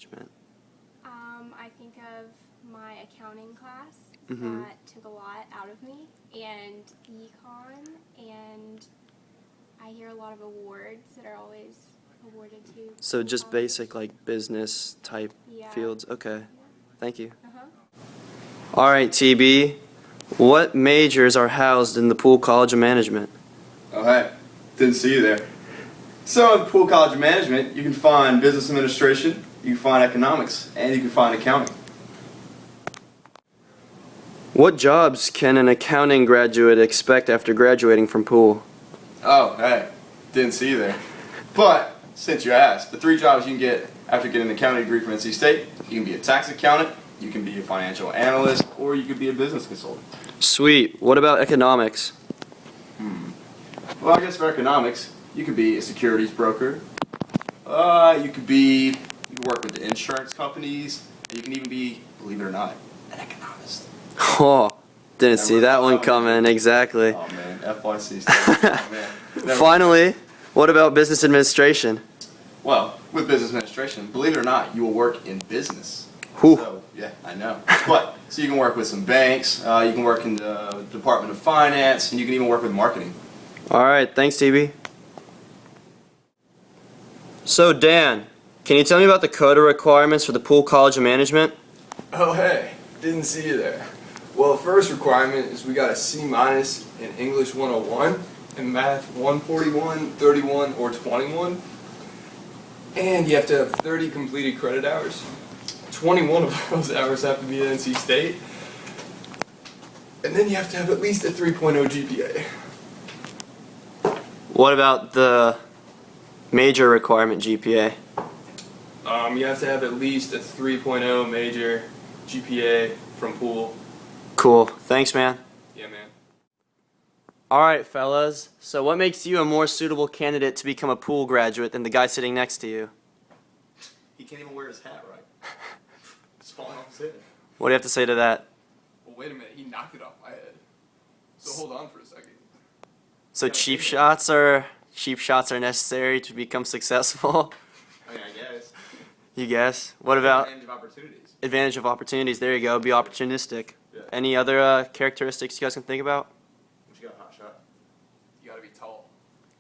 I think of my accounting class Mm-hmm. that took a lot out of me, and econ, and I hear a lot of awards that are always awarded to. So just college. basic like business type Yeah. fields. Okay. Yeah. Thank you. Uh-huh. All right, TB. What majors are housed in the Poole College of Management? Oh, hey. Didn't see you there. So at Poole College of Management, you can find business administration, you can find economics, and you can find accounting. What jobs can an accounting graduate expect after graduating from Poole? Oh, hey. Didn't see you there. But, since you asked, the 3 jobs you can get after getting an accounting degree from NC State, you can be a tax accountant, you can be a financial analyst, or you could be a business consultant. Sweet. What about economics? Well, I guess for economics, you could be a securities broker. You could work with the insurance companies, and you can even be, believe it or not, an economist. Oh, didn't see Never that thought one that one. coming. Exactly. Oh man, FYC stuff. Oh, man. Never- Finally, what about business administration? Well, with business administration, believe it or not, you will work in business. Whew. So, yeah, I know. But, so you can work with some banks, you can work in the Department of Finance, and you can even work with marketing. All right, thanks, TB. So, Dan, can you tell me about the quota requirements for the Poole College of Management? Oh hey, didn't see you there. Well, the first requirement is we got a C- in English 101, in Math 141, 31, or 21. And you have to have 30 completed credit hours. 21 of those hours have to be at NC State. And then you have to have at least a 3.0 GPA. What about the major requirement GPA? You have to have at least a 3.0 major GPA from Poole. Cool. Thanks, man. Yeah, man. All right, fellas. So what makes you a more suitable candidate to become a Poole graduate than the guy sitting next to you? He can't even wear his hat right. It's falling off his head. What do you have to say to that? Well, wait a minute, he knocked it off my head. So hold on for a second. So cheap shots are necessary to become successful? I mean, I guess. You guess? What about Advantage of opportunities. advantage of opportunities? There you go. Be opportunistic. Yeah. Any other characteristics you guys can think about? What you got, hot shot? You gotta be tall.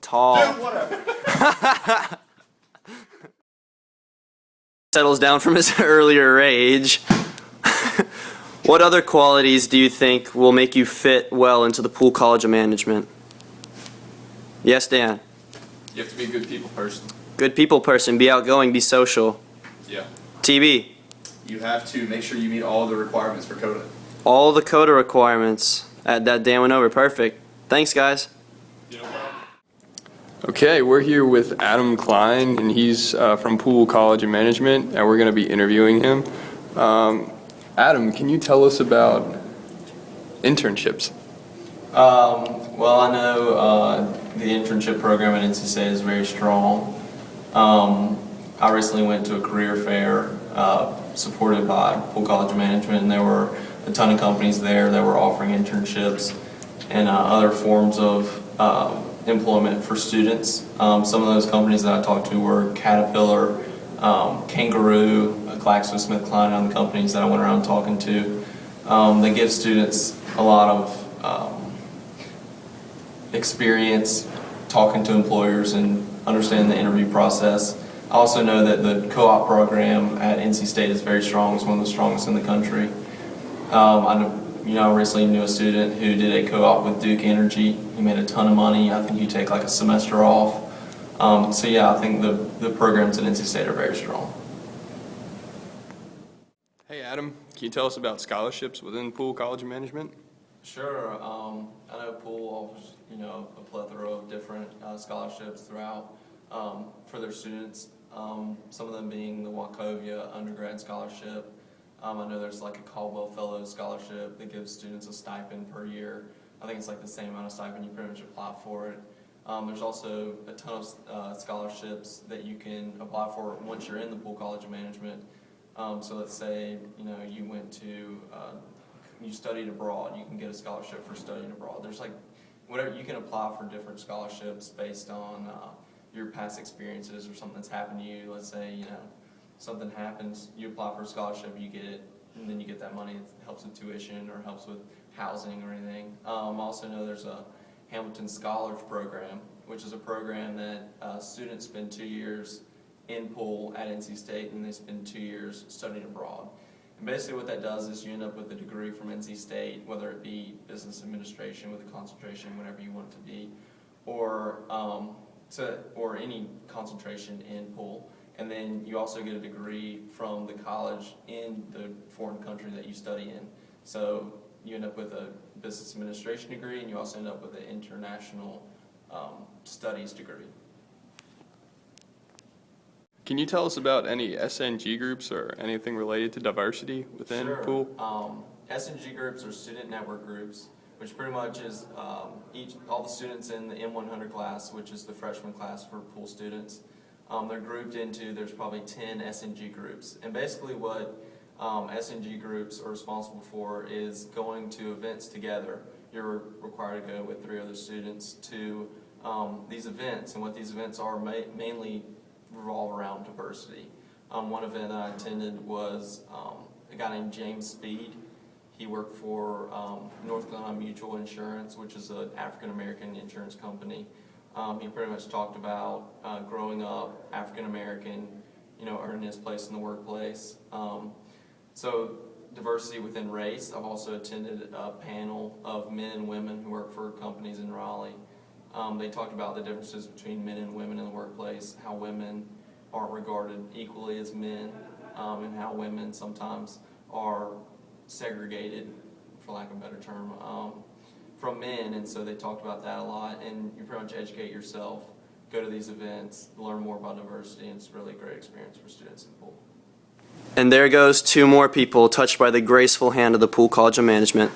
Tall. Dude, whatever. Settles down from his earlier rage. What other qualities do you think will make you fit well into the Poole College of Management? Yes, Dan. You have to be a good people person. Good people person. Be outgoing. Be social. Yeah. TB. You have to make sure you meet all the requirements for CODA. All the quota requirements. That Dan went over. Perfect. Thanks, guys. Okay, we're here with Adam Klein, and he's from Poole College of Management, and we're going to be interviewing him. Adam, can you tell us about internships? Well, I know the internship program at NC State is very strong. I recently went to a career fair supported by Poole College of Management, and there were a ton of companies there that were offering internships and other forms of employment for students. Some of those companies that I talked to were Caterpillar, Kangaroo, GlaxoSmithKline, and the companies that I went around talking to. They give students a lot of experience talking to employers and understanding the interview process. I also know that the co-op program at NC State is very strong. It's one of the strongest in the country. I recently knew a student who did a co-op with Duke Energy. He made a ton of money. I think you take like a semester off. So yeah, I think the programs at NC State are very strong. Hey, Adam, can you tell us about scholarships within Poole College of Management? Sure. I know Poole offers a plethora of different scholarships throughout for their students. Some of them being the Wachovia undergrad scholarship. I know there's like a Caldwell Fellows scholarship that gives students a stipend per year. I think it's like the same amount of stipend, you pretty much apply for it. There's also a ton of scholarships that you can apply for once you're in the Poole College of Management. So let's say you went to you studied abroad, you can get a scholarship for studying abroad. There's like whatever, you can apply for different scholarships based on your past experiences or something that's happened to you. Let's say something happens, you apply for a scholarship, you get it, and then you get that money. It helps with tuition or helps with housing or anything. I also know there's a Hamilton Scholars Program, which is a program that students spend 2 years in Poole at NC State, and they spend 2 years studying abroad. And basically what that does is you end up with a degree from NC State, whether it be business administration with a concentration, whatever you want it to be, or any concentration in Poole. And then you also get a degree from the college in the foreign country that you study in. So you end up with a business administration degree, and you also end up with an international studies degree. Can you tell us about any SNG groups or anything related to diversity within Poole? SNG groups are student network groups, which pretty much is all the students in the M100 class, which is the freshman class for Poole students. They're grouped into, there's probably 10 SNG groups. And basically what SNG groups are responsible for is going to events together. You're required to go with 3 other students to these events. And what these events are mainly revolve around diversity. One event I attended was a guy named James Speed. He worked for North Carolina Mutual Insurance, which is an African-American insurance company. He pretty much talked about growing up African-American, earning his place in the workplace. So diversity within race. I've also attended a panel of men and women who work for companies in Raleigh. They talked about the differences between men and women in the workplace, how women aren't regarded equally as men, and how women sometimes are segregated, for lack of a better term, from men. And so they talked about that a lot, and you pretty much educate yourself, go to these events, learn more about diversity, and it's really a great experience for students in Poole. And there goes 2 more people touched by the graceful hand of the Poole College of Management.